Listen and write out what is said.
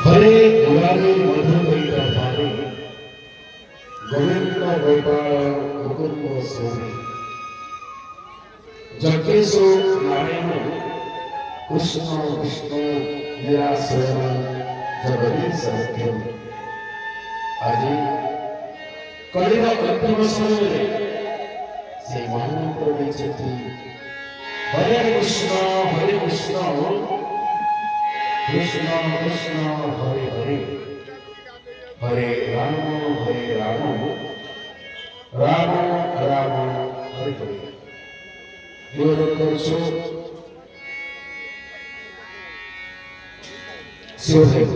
हरे मुरारी मधुकैटा भारे गोविंद गोपाल मुकुंद सोनी जगेशो नारायण कृष्ण विष्णु निराश्रय जगदीश सत्यम आज कलिर अंतिम समय से महामंत्र देते हरे कृष्ण कृष्ण कृष्ण हरे हरे हरे राम राम राम हरे हरे निवेदन करছো शिवदेव